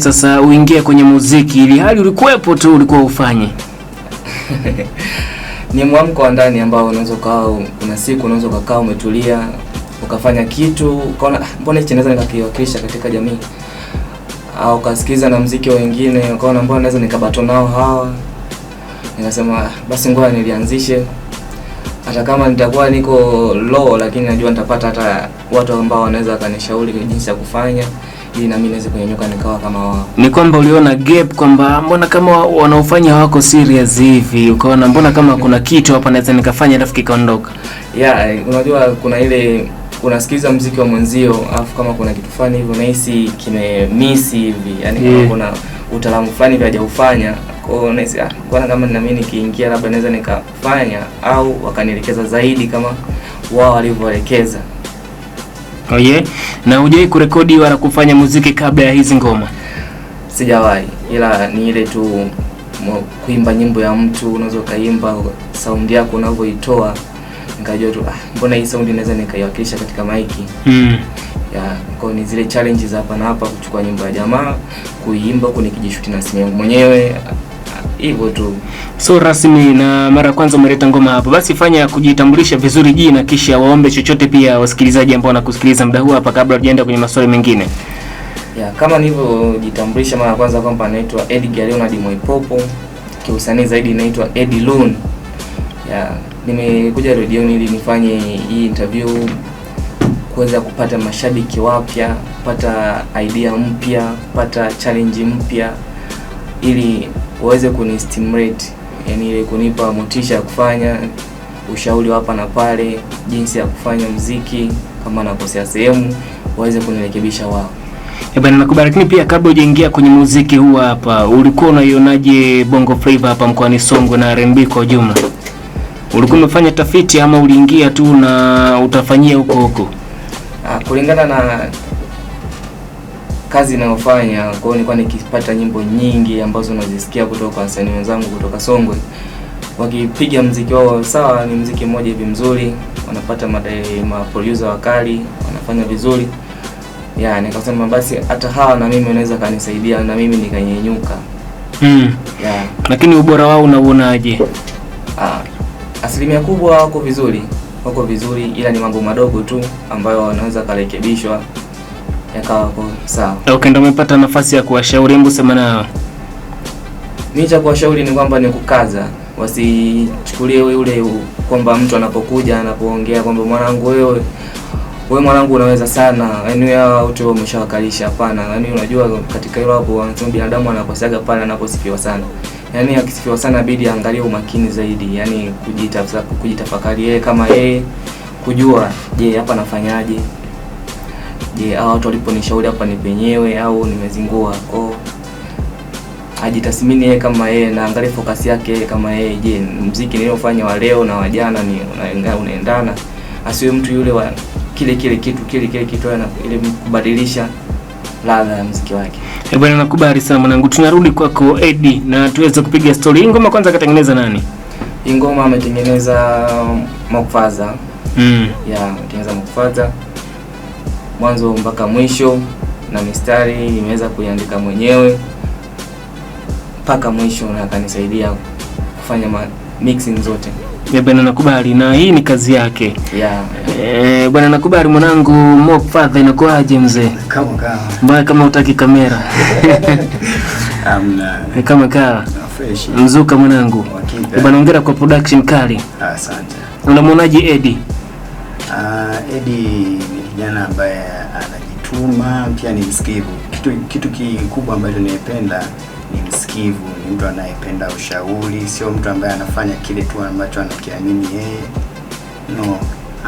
Sasa uingie kwenye muziki, ili hali ulikuwepo tu, ulikuwa ufanye ni mwamko wa ndani ambao unaweza kaa, kuna siku unaweza kukaa umetulia ukafanya kitu ukaona mbona hichi naweza nikakiwakilisha katika jamii, au kasikiza na muziki wengine ukaona mbona naweza nikabato nao hawa, nikasema basi ngoja nilianzishe, hata kama nitakuwa niko low lakini najua nitapata hata watu ambao wanaweza kanishauri jinsi ya kufanya ili na mimi niweze kunyanyuka nikawa kama wao. Ni kwamba uliona gap kwamba mbona kama wanaofanya hawako serious hivi, ukaona mbona kama kuna kitu hapa naweza nikafanya alafu kikaondoka. Unajua kuna ile unasikiliza muziki wa mwenzio alafu kama kuna kitu fulani hivi unahisi kimemiss hivi, yani kama kuna utaalamu fulani hivi hajaufanya, kwa hiyo unahisi kama na mimi nikiingia labda naweza nikafanya au wakanielekeza zaidi kama wao walivyoelekeza. Oh yeah. Na hujawahi kurekodi wala kufanya muziki kabla ya hizi ngoma? Sijawahi, ila ni ile tu kuimba nyimbo ya mtu, unaweza kaimba sound yako unavyoitoa, nikajua tu mbona hii sound inaweza nikaiwakilisha katika maiki. Kwa ni zile challenges hapa na hapa, kuchukua nyimbo ya jamaa kuiimba huko nikijishuti na simu mwenyewe hivyo tu. So rasmi, na mara kwanza umeleta ngoma hapa, basi fanya kujitambulisha vizuri jina, kisha waombe chochote pia wasikilizaji ambao wanakusikiliza muda huu hapa kabla hujaenda kwenye maswali mengine. Kama nilivyojitambulisha mara kwanza kwamba naitwa Edgar Leonard Moipopo, kiusanii zaidi naitwa Eddie Loon. Nimekuja redioni ili nifanye hii interview kuweza kupata mashabiki wapya, kupata idea mpya, kupata challenge mpya ili waweze kunistimulate, yani ile kunipa motisha ya kufanya, ushauri hapa na pale jinsi ya kufanya muziki, kama nakosea sehemu waweze kunirekebisha wao. Bwana nakubariki. Pia kabla hujaingia kwenye muziki huu hapa, ulikuwa unaionaje Bongo Flava hapa mkoani Songwe na R&B kwa ujumla? Ulikuwa umefanya tafiti ama uliingia tu na utafanyia huko? Kulingana na kazi ninayofanya, kwa hiyo nilikuwa nikipata nyimbo nyingi ambazo nazisikia kutoka kwa wasanii wenzangu kutoka Songwe wakipiga muziki wao sawa, ni muziki mmoja hivi mzuri, wanapata producer wakali, wanafanya vizuri. Nikasema basi hata hawa na mimi wanaweza kanisaidia na mimi nikanyenyuka. Lakini ubora wao unauonaje? Asilimia kubwa wako vizuri, ila ni mambo madogo tu ambayo wanaweza karekebishwa yakawa sawa. Okay, ndio umepata nafasi ya kuwashauri, hebu sema nao. Mimi cha kuwashauri ni kwamba ni kukaza, wasichukulie ule kwamba mtu anapokuja anapoongea kwamba wewe mwanangu unaweza sana, yani wewe wote umeshawakalisha. Hapana, yani unajua katika hilo hapo wanasema binadamu anakosaga pale anaposifiwa sana. Yani akisifiwa sana bidi angalie umakini zaidi, yani kujitafakari yeye kama yeye, kujua je hapa nafanyaje, je hao watu waliponishauri hapa ni penyewe au nimezingua. Ajitathmini yeye kama yeye na angalie focus yake kama yeye, je muziki niliofanya wa leo na wa jana ni unaendana, asiwe mtu yule wa kile kitu ile kubadilisha ladha ya muziki wake. Bwana nakubali sana mwanangu, tunarudi kwako Eddie na tuweze kupiga story. Hii ngoma kwanza katengeneza nani? Hii ngoma ametengeneza Mokfaza. Ametengeneza Mokfaza mwanzo mpaka mwisho, na mistari nimeweza kuiandika mwenyewe mpaka mwisho, na akanisaidia kufanya mixing zote. Bwana nakubali, na hii ni kazi yake. Bwana nakubali mwanangu, Mokfaza inakuaje mzee? Kama utaki kamera. Kama fresh. Mzuka mwanangu. Bwana hongera kwa production kali. Asante. Unamwonaje Eddie? Eddie ni kijana ambaye anajituma, pia ni msikivu. Kitu kikubwa ambacho nimependa ni msikivu, ni mtu anayependa ushauri, sio mtu ambaye anafanya kile tu ambacho anakiamini yeye.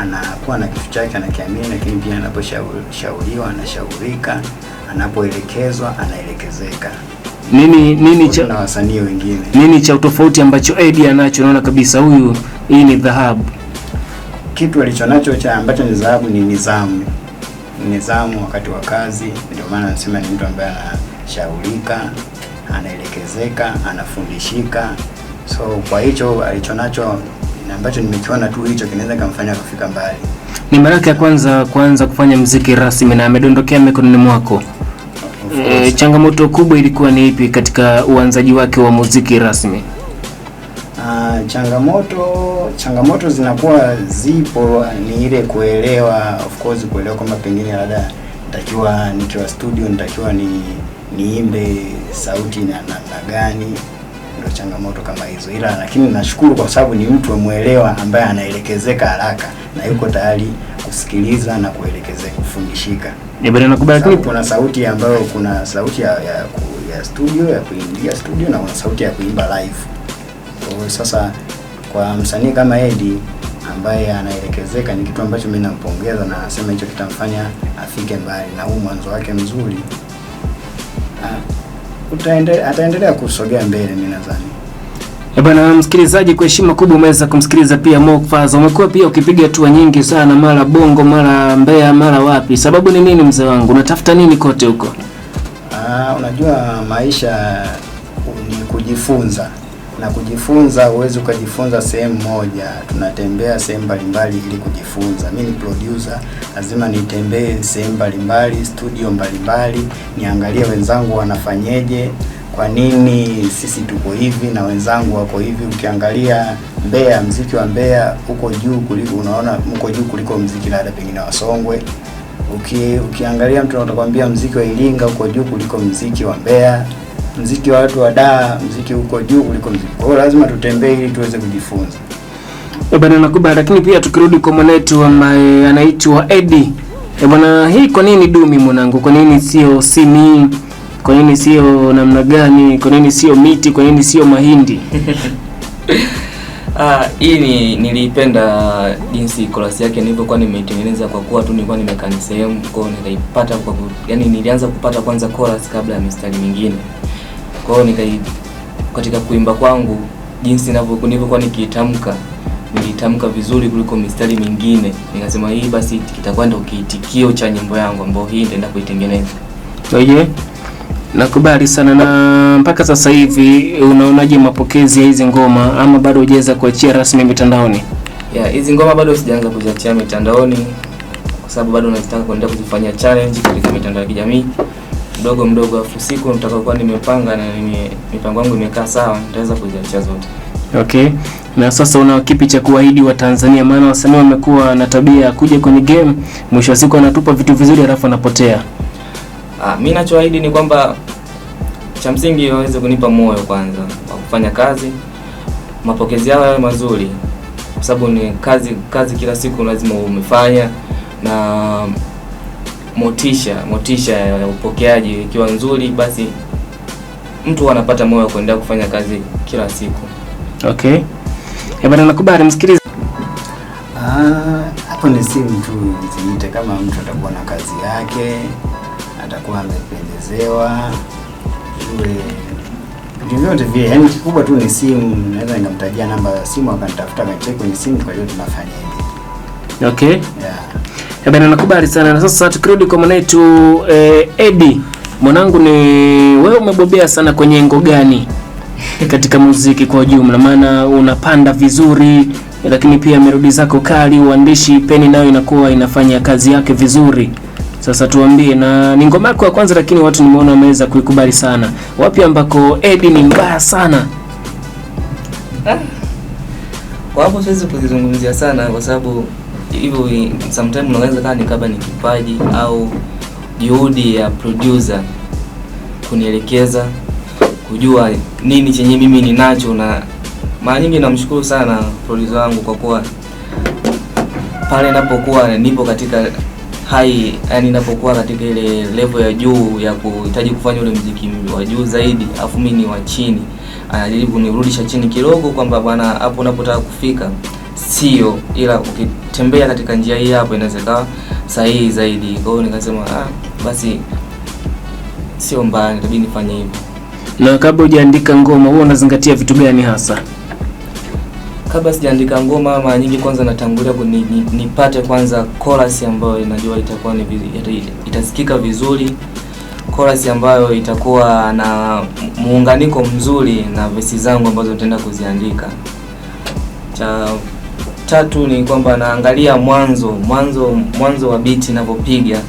Anakuwa na kitu chake anakiamini, lakini pia anaposhauriwa anashaurika, anapoelekezwa anaelekezeka. Nini cha na wasanii wengine? Nini cha utofauti ambacho Eddie anacho naona kabisa hii ni dhahabu? Kitu alichonacho ambacho ni dhahabu ni nidhamu wakati wa kazi. Ndio maana nasema ni mtu ambaye anashaurika, anaelekezeka, anafundishika. So kwa hicho alichonacho ambacho nimekiona tu hicho kinaweza kumfanya kufika mbali. Ni mara yake ya kwanza kufanya muziki rasmi na amedondokea mikononi mwako. Changamoto kubwa ilikuwa ni ipi katika uanzaji wake wa muziki rasmi? Changamoto zinakuwa zipo, ni ile kuelewa, of course kuelewa kwamba pengine labda nitakiwa nikiwa studio nitakiwa niimbe sauti na gani, ndio changamoto kama hizo. Ila lakini nashukuru kwa sababu ni mtu muelewa ambaye anaelekezeka haraka na yuko tayari kusikiliza na kuelekezeka, kufundishika. Kuna sauti ambayo kuna sauti ya studio, ya kuimbia studio, na kuna sauti ya kuimba live. Kwa sasa kwa msanii kama Eddie ambaye anaelekezeka, ni kitu ambacho mimi nampongeza na nasema hicho kitamfanya afike mbali, na huu mwanzo wake mzuri ataendelea kusogea mbele, mimi nadhani. Bwana msikilizaji, kwa heshima kubwa umeweza kumsikiliza pia Mokfaza. Umekuwa pia ukipiga hatua nyingi sana, mara Bongo, mara Mbeya, mara wapi. Sababu ni nini mzee wangu? Unatafuta nini kote huko? Unajua maisha ni kujifunza, na kujifunza huwezi ukajifunza sehemu moja. Tunatembea sehemu mbalimbali ili kujifunza. Mimi ni producer, lazima nitembee sehemu mbalimbali, studio mbalimbali, niangalie wenzangu wanafanyeje, kwa nini sisi tuko hivi na wenzangu wako hivi. Ukiangalia Mbeya, mziki wa Mbeya uko juu kuliko, unaona mko juu kuliko mziki labda pengine wa Songwe. Ukiangalia mtu atakwambia mziki wa Iringa uko juu kuliko mziki wa Mbeya. Mziki wa watu wa Dar, mziki uko juu kuliko mziki. Kwa hiyo lazima tutembee ili tuweze kujifunza. Bwana nakubali, lakini pia tukirudi kwa mwanetu ambaye anaitwa Eddie. Bwana, hii kwa nini Dumi mwanangu? Kwa nini sio simi? Kwa nini sio namna gani? Kwa nini sio miti? Kwa nini sio mahindi? Hii nilipenda jinsi chorus yake nilivyokuwa nimeitengeneza, kwa kuwa tu nilikuwa nimekaa sehemu kwa nikaipata yani nilianza kupata kwanza chorus kabla ya mistari mingine. Kwa hiyo katika kuimba kwangu jinsi nilivyokuwa nilitamka vizuri kuliko mistari mingine. Nikasema hii basi kitakuwa ndio kiitikio cha nyimbo yangu ambayo hii nitaenda kuitengeneza. Oje. Nakubali sana. Na mpaka sasa hivi unaonaje mapokezi ya hizi ngoma, ama bado hujaweza kuachia rasmi mitandaoni? Hizi ngoma bado sijaanza kuziachia mitandaoni kwa sababu bado nataka kwenda kuzifanyia challenge katika mitandao ya kijamii mdogo, afu siku nitakapokuwa nimepanga na mipango yangu imekaa sawa nitaweza kuziachia zote. Okay. Na sasa una kipi cha kuahidi wa Tanzania? Maana wasanii wamekuwa na tabia ya kuja kwenye game, mwisho wa siku anatupa vitu vizuri alafu anapotea. Mimi ninachoahidi ni kwamba cha msingi waweze kunipa moyo kwanza wa kufanya kazi, mapokezi yao yawe mazuri, kwa sababu ni kazi kila siku lazima umefanya, na motisha ya upokeaji ikiwa nzuri, basi mtu anapata moyo wa kuendelea kufanya kazi kila siku. Okay. Bwana nakubali msikilize. Hapo ni simu tu ziite, kama mtu atakuwa na kazi yake, atakuwa amependezewa, vyote vile, yani kikubwa tu ni simu. Naweza nikamtajia namba ya simu akanitafuta akacheki kwenye simu, kwa hiyo tunafanya hivi. Okay. Bwana nakubali sana. Na sasa tukirudi kwa mwanetu Eddie, mwanangu, ni wewe umebobea sana kwenye ngo gani katika muziki kwa ujumla? Maana unapanda vizuri, lakini pia melodi zako kali, uandishi, peni nayo inakuwa inafanya kazi yake vizuri. Sasa tuambie, na ni ngoma yako ya kwanza lakini watu nimeona wameweza kuikubali sana. Wapi ambako Eddie ni mbaya sana? Kwa hapo siwezi kuzungumzia sana kwa sababu hivyo sometimes unaweza kama nikaba ni kipaji au juhudi ya producer kunielekeza kujua nini chenye mimi ninacho, na mara nyingi namshukuru sana producer wangu kwa kuwa pale ninapokuwa nipo katika yani ninapokuwa katika ile level ya juu ya kuhitaji kufanya ule muziki wa juu zaidi, afu mimi ni wa chini, anajaribu kunirudisha chini kidogo, kwamba bwana, hapo unapotaka kufika sio, ila ukitembea katika njia hii hapo inaweza kuwa sahihi zaidi. Kwa hiyo nikasema basi sio mbaya, nitabidi nifanye hivyo. Na kabla hujaandika ngoma wewe unazingatia vitu gani hasa? Kabla sijaandika ngoma, mara nyingi kwanza natangulia nipate kwanza chorus ambayo najua itakuwa itasikika vizuri, chorus ambayo itakuwa na muunganiko mzuri na verse zangu ambazo nitaenda kuziandika. Cha tatu ni kwamba naangalia mwanzo wa beat inapopiga.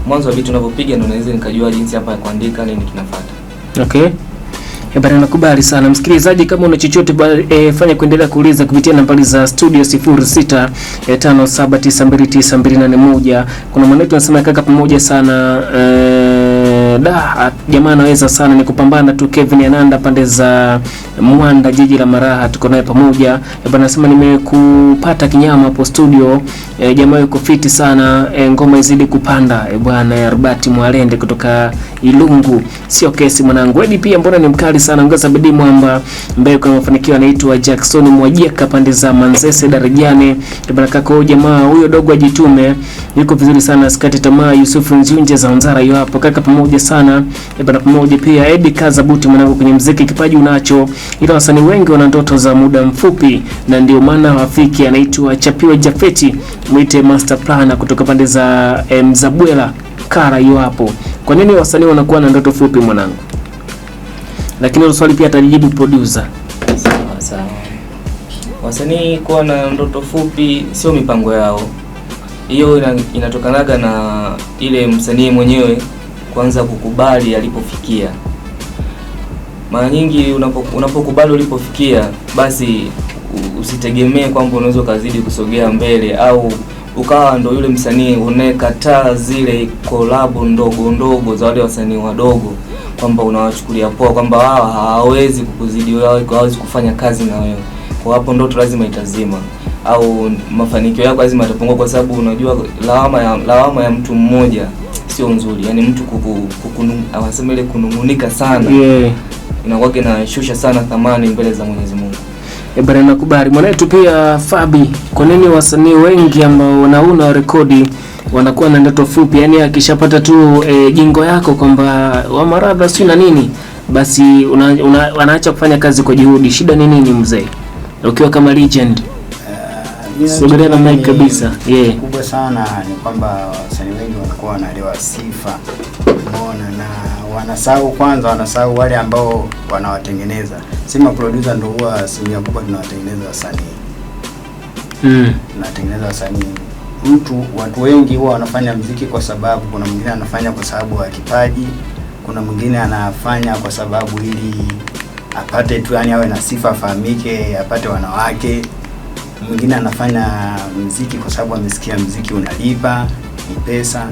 Mwanzo wa beat unapopiga ndio naweza nikajua jinsi hapa ya kuandika nini kinafuata. Okay. Bana, nakubali sana msikilizaji, kama una chochote fanya kuendelea kuuliza kupitia nambari za studio 0657929281. Kuna mwanetu anasema kaka pamoja sana, jamaa anaweza sana, ni kupambana tu. Kevin Ananda pande za Mwanda, jiji la Maraha, tuko naye pamoja. Bana, anasema nimekupata kinyama hapo studio, jamaa yuko fiti sana, ngoma izidi kupanda. Bwana Arbati Mwalende kutoka Ilungu, sio kesi mwanangu. Edi pia mbona ni mkali sana, ongeza bidii mwamba, ambaye kwa mafanikio anaitwa Jackson Mwajeka pande za Manzese Darajani. Bana kaka, huyo jamaa huyo dogo ajitume, yuko vizuri sana, sikati tamaa. Yusufu Nzunje za Nzara hiyo hapo kaka, pamoja sana. Bana pamoja pia. Edi kaza buti mwanangu, kwenye muziki kipaji unacho, ila wasanii wengi wana ndoto za muda mfupi, na ndio maana rafiki anaitwa Chapiwa Jafeti, mwite master planner kutoka pande za Mzabwela Kara hiyo hapo. Kwa nini wasanii wanakuwa na ndoto fupi mwanangu? Lakini hilo swali pia atajibu producer. Sawa. Wasanii kuwa na ndoto fupi sio mipango yao. Hiyo inatokanaga na ile msanii mwenyewe kwanza kukubali alipofikia. Mara nyingi unapokubali ulipofikia, basi usitegemee kwamba unaweza kuzidi kusogea mbele au ukawa ndo yule msanii unayekataa zile collab ndogo ndogo za wale wasanii wadogo, kwamba unawachukulia poa kwamba wao hawawezi kukuzidi wewe, hawawezi kufanya kazi na wewe. Kwa hapo ndoto lazima itazima au mafanikio yako lazima yatapungua, kwa sababu unajua lawama ya mtu mmoja sio nzuri. Yaani mtu awasema ile kunungunika sana, inakuwa inashusha sana thamani mbele za Mwenyezi Mungu. Bana, nakubali mwanetu pia Fabi. Kwa nini wasanii wengi ambao wanauna rekodi wanakuwa na ndoto fupi? Yaani akishapata tu jingo yako kwamba wa maradha si na nini, basi wanaacha kufanya kazi kwa juhudi. Shida ni nini mzee? Ukiwa kama legend sogelea na mic kabisa. Kubwa sana ni kwamba wasanii wengi wanakuwa wanaelewa sifa, umeona, na wanasahau wale ambao wanawatengeneza. Sema producer ndio huwa asilimia kubwa tunawatengeneza wasanii. Tunatengeneza wasanii. Watu wengi huwa wanafanya muziki kwa sababu, kuna mwingine anafanya kwa sababu ya kipaji, kuna mwingine anafanya kwa sababu ili apate tu, yani awe na sifa, afahamike, apate wanawake. Mwingine anafanya muziki kwa sababu amesikia muziki unalipa, ni pesa.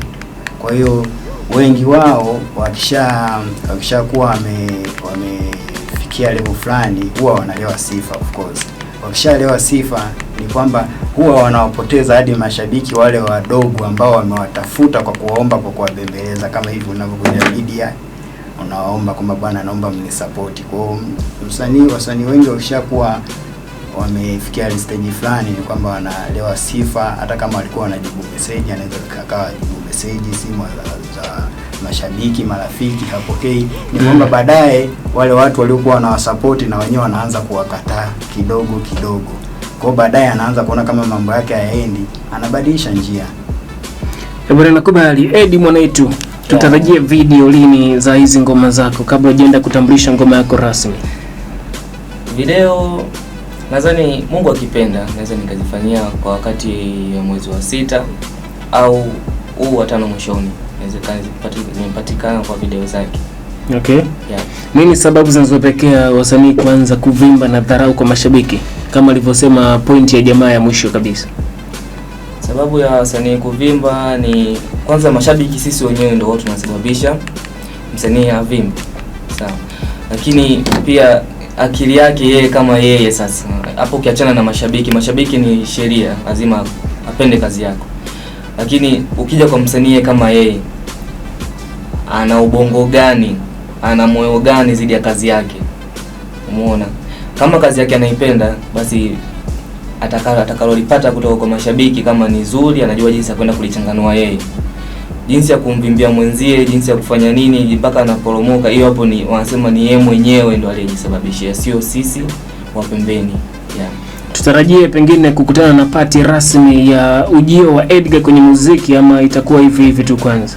Kwa hiyo wengi wao wakishakuwa wamefikia level fulani, huwa wanalewa sifa. Of course wakishalewa sifa ni kwamba huwa wanawapoteza hadi mashabiki wale wadogo ambao wamewatafuta kwa kuwaomba, kwa kuwabembeleza, kama hivi unavyokuja media unawaomba kwamba bwana naomba mnisupport. Kwa wasanii wengi wakishakuwa wamefikia stage fulani ni kwamba wanalewa sifa. Hata kama walikuwa wanajibu message, anaweza akawa jibu message, simu za mashabiki, marafiki hapokei, ni kwamba baadaye wale watu waliokuwa wanawasupport na wenyewe wanaanza kuwakataa kidogo kidogo. Kwa baadaye anaanza kuona kama mambo yake hayaendi, anabadilisha njia. Bwana, nakubali. Edi mwanaitu, tutarajie video lini za hizi ngoma zako kabla hujaenda kutambulisha ngoma yako rasmi? Video nadhani Mungu akipenda naweza nikazifanyia kwa wakati ya mwezi wa 6 au huu wa 5 mwishoni. Inawezekana zimepatikana kwa video zake. Okay. Nini sababu zinazopelekea wasanii kuanza kuvimba na dharau kwa mashabiki, kama alivyosema point ya jamaa ya mwisho kabisa? Sababu ya wasanii kuvimba ni kwanza mashabiki sisi wenyewe ndio watu tunasababisha msanii avimbe. Sawa. Lakini pia akili yake yeye kama yeye sasa. Hapo ukiachana na mashabiki ni sheria, lazima apende kazi yako. Lakini ukija kwa msanii kama yeye, ana ubongo gani, ana moyo gani zidi ya kazi yake? Umeona? Kama kazi yake anaipenda, basi atakalolipata kutoka kwa mashabiki kama ni nzuri, anajua jinsi ya kwenda kulichanganua yeye. Jinsi ya kumvimbia mwenzie, jinsi ya kufanya nini mpaka anaporomoka, hiyo hapo ni wanasema ni yeye mwenyewe ndo aliyejisababishia, sio sisi wa pembeni. Tutarajie pengine kukutana na party rasmi ya ujio wa Edgar kwenye muziki, ama itakuwa hivi hivi tu kwanza?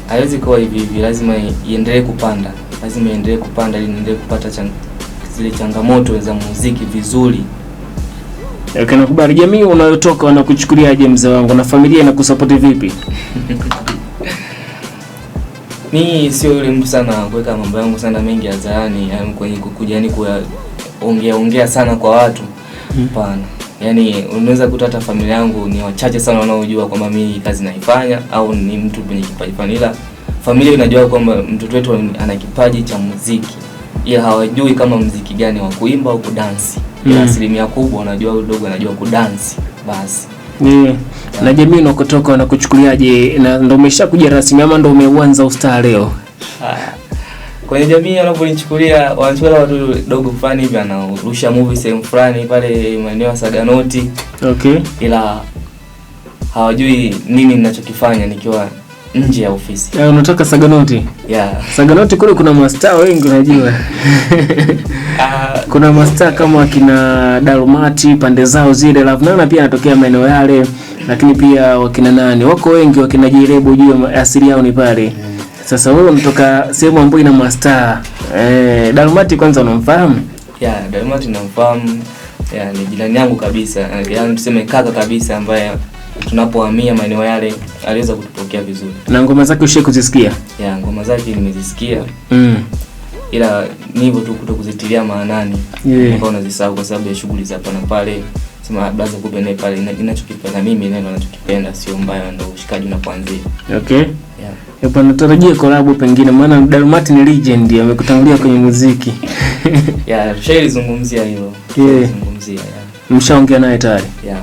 Haiwezi kuwa hivi hivi, lazima iendelee kupanda. Lazima iendelee kupanda ili niendelee kupata zile changamoto za muziki vizuri. Okay, nakubali. Jamii unayotoka wanakuchukuliaje mzee wangu, na familia inakusupport vipi? Mimi sio yule mtu sana kuweka mambo yangu sana mengi hadharani, yani kwenye kukuja yani ongea sana kwa watu. Hapana. Yani unaweza kukuta hata familia yangu ni wachache sana wanaojua kwamba mimi kazi naifanya au ni mtu mwenye kipaji fulani, ila familia inajua kwamba mtoto wetu ana kipaji cha muziki, ila hawajui kama muziki gani wa kuimba au kudansi. Ila asilimia kubwa wanajua udogo anajua kudansi basi. Na jamii unakotoka wanakuchukuliaje, na ndio umeshakuja rasmi ama ndio umeanza ustaa leo? Kwenye jamii wanaponichukulia wanachukulia watu dogo fulani hivi anarusha movie sehemu fulani pale maeneo ya Saganoti. Okay. Ila hawajui nini ninachokifanya nikiwa nje ya ofisi. Unatoka Saganoti? Yeah. Saganoti kule kuna mastaa wengi unajua. Kuna mastaa kama kina Dalmati pande zao zile, Lavnana pia anatokea maeneo yale, lakini pia wakina nani wako wengi, wakina Jirebo juu asili yao ni pale. Sasa wewe unatoka sehemu ambayo ina mastaa. Dalmati kwanza unamfahamu? Yeah, Dalmati namfahamu. Yeah, ni jirani yangu kabisa. Yaani tuseme kaka kabisa ambaye tunapohamia maeneo yale aliweza kutupokea vizuri. Na ngoma zake ushe kuzisikia? Yeah, ngoma zake nimezisikia. Ila ni hivyo tu kutokuzitilia maanani. Kwa unazisahau kwa sababu ya shughuli za hapa na pale. Sema blaza kumbe naye pale ninachokipenda mimi neno ninachokipenda sio mbaya, ndio ushikaji unapoanzia. Okay. Yeah. Hapo natarajia collab pengine, maana Dalmati ni legend, amekutangulia kwenye muziki. Yeah, tushalizungumzia hilo. Zungumzia. Mshaongea naye tayari? Yeah.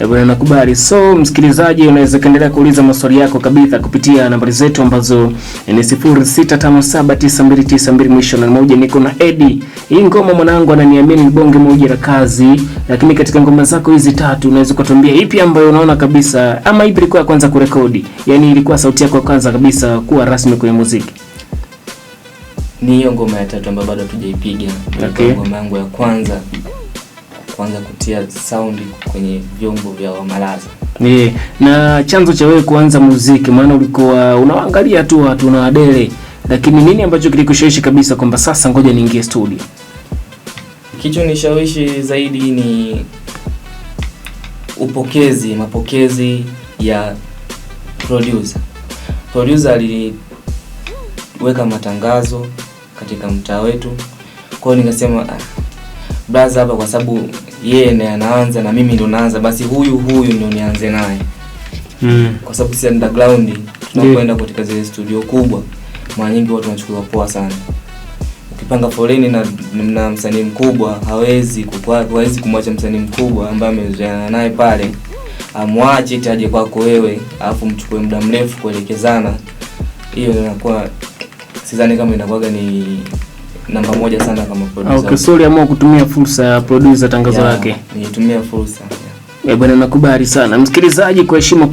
Bwana nakubali. So msikilizaji, unaweza kuendelea kuuliza maswali yako kabisa kupitia nambari zetu ambazo ni 06579292 mwisho na moja. Niko na Eddie. Hii ngoma mwanangu ananiamini ni bonge moja la kazi, lakini katika ngoma zako hizi tatu unaweza kutuambia ipi ambayo unaona kabisa ama ipi ilikuwa ya kwanza kurekodi? Yaani ilikuwa sauti yako ya kwanza kabisa kuwa rasmi kwenye muziki? Ni hiyo ngoma ya tatu ambayo bado hatujaipiga. Okay. Ngoma yangu ya kwanza kutia sound kwenye vyombo vya Wamalaza. Na chanzo cha wewe kuanza muziki, maana ulikuwa unaangalia tu watu na Adele, lakini nini ambacho kilikushawishi kabisa kwamba sasa ngoja niingie studio? Kicho nishawishi zaidi ni mapokezi ya producer. Producer aliweka matangazo katika mtaa wetu. Kwa hiyo nikasema blaza hapa kwa sababu yeye ndiye anaanza na mimi ndo naanza, basi huyu ndio nianze naye. Kwa sababu si underground, tunapoenda katika zile studio kubwa mara nyingi watu wanachukuliwa poa sana. Ukipanga foleni na msanii mkubwa hawezi kumwacha msanii mkubwa ambaye amezoeana naye pale amwache taje kwako wewe alafu mchukue muda mrefu kuelekezana. Hiyo inakuwa sidhani kama inakuwa ni namba moja sana kama producer. Okay, sorry amua kutumia fursa ya producer tangazo lake. Nitumia fursa. Bwana nakubali sana. Msikilizaji, kwa heshima